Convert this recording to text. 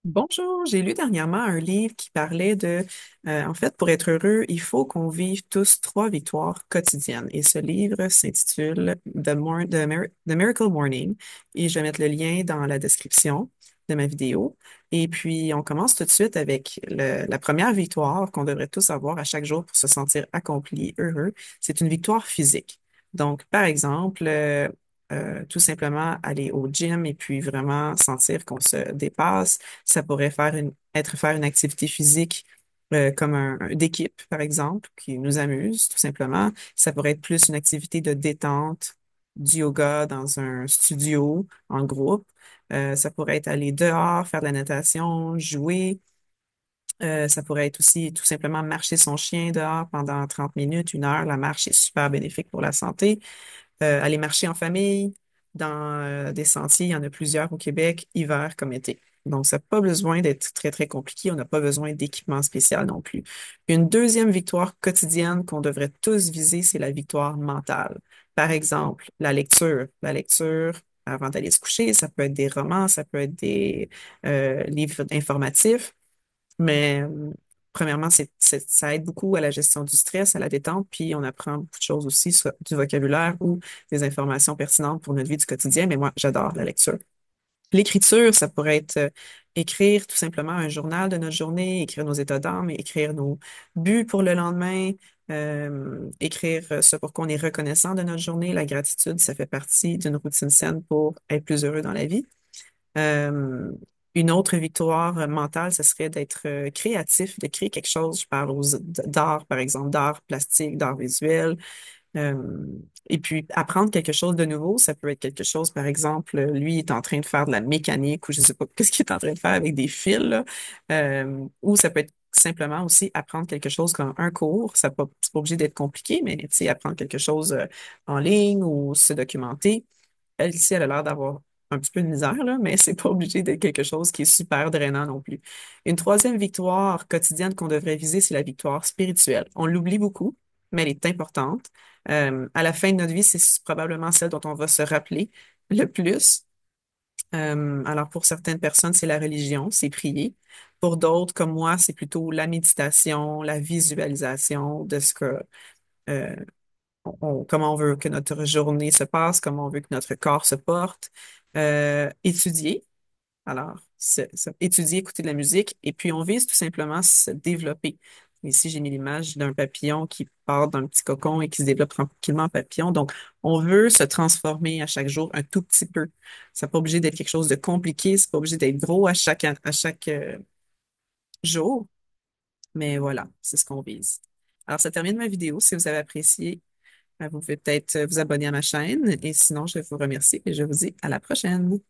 Bonjour, j'ai lu dernièrement un livre qui parlait en fait, pour être heureux, il faut qu'on vive tous trois victoires quotidiennes. Et ce livre s'intitule The Miracle Morning. Et je vais mettre le lien dans la description de ma vidéo. Et puis, on commence tout de suite avec la première victoire qu'on devrait tous avoir à chaque jour pour se sentir accompli, heureux. C'est une victoire physique. Donc, par exemple, tout simplement aller au gym et puis vraiment sentir qu'on se dépasse. Ça pourrait faire une activité physique comme d'équipe, par exemple, qui nous amuse, tout simplement. Ça pourrait être plus une activité de détente, du yoga dans un studio, en groupe. Ça pourrait être aller dehors, faire de la natation, jouer. Ça pourrait être aussi tout simplement marcher son chien dehors pendant 30 minutes, 1 heure. La marche est super bénéfique pour la santé. Aller marcher en famille dans des sentiers. Il y en a plusieurs au Québec, hiver comme été. Donc, ça n'a pas besoin d'être très, très compliqué. On n'a pas besoin d'équipement spécial non plus. Une deuxième victoire quotidienne qu'on devrait tous viser, c'est la victoire mentale. Par exemple, la lecture. La lecture avant d'aller se coucher, ça peut être des romans, ça peut être des livres informatifs. Mais premièrement, ça aide beaucoup à la gestion du stress, à la détente, puis on apprend beaucoup de choses aussi, soit du vocabulaire ou des informations pertinentes pour notre vie du quotidien. Mais moi, j'adore la lecture. L'écriture, ça pourrait être écrire tout simplement un journal de notre journée, écrire nos états d'âme, écrire nos buts pour le lendemain, écrire ce pour quoi on est reconnaissant de notre journée. La gratitude, ça fait partie d'une routine saine pour être plus heureux dans la vie. Euh, une autre victoire mentale, ce serait d'être créatif, de créer quelque chose. Je parle d'art, par exemple, d'art plastique, d'art visuel. Euh, et puis, apprendre quelque chose de nouveau, ça peut être quelque chose, par exemple, lui est en train de faire de la mécanique ou je sais pas qu'est-ce qu'il est en train de faire avec des fils, là. Ou ça peut être simplement aussi apprendre quelque chose comme un cours. C'est pas obligé d'être compliqué, mais tu sais, apprendre quelque chose en ligne ou se documenter. Elle ici, elle a l'air d'avoir un petit peu de misère, là, mais c'est pas obligé d'être quelque chose qui est super drainant non plus. Une troisième victoire quotidienne qu'on devrait viser, c'est la victoire spirituelle. On l'oublie beaucoup, mais elle est importante. À la fin de notre vie, c'est probablement celle dont on va se rappeler le plus. Alors, pour certaines personnes, c'est la religion, c'est prier. Pour d'autres, comme moi, c'est plutôt la méditation, la visualisation de ce que, euh, comment on veut que notre journée se passe, comment on veut que notre corps se porte. Étudier, alors, étudier, écouter de la musique, et puis on vise tout simplement se développer. Ici, j'ai mis l'image d'un papillon qui part d'un petit cocon et qui se développe tranquillement en papillon. Donc, on veut se transformer à chaque jour un tout petit peu. C'est pas obligé d'être quelque chose de compliqué, c'est pas obligé d'être gros à chaque jour, mais voilà, c'est ce qu'on vise. Alors, ça termine ma vidéo. Si vous avez apprécié, vous pouvez peut-être vous abonner à ma chaîne et sinon, je vous remercie et je vous dis à la prochaine.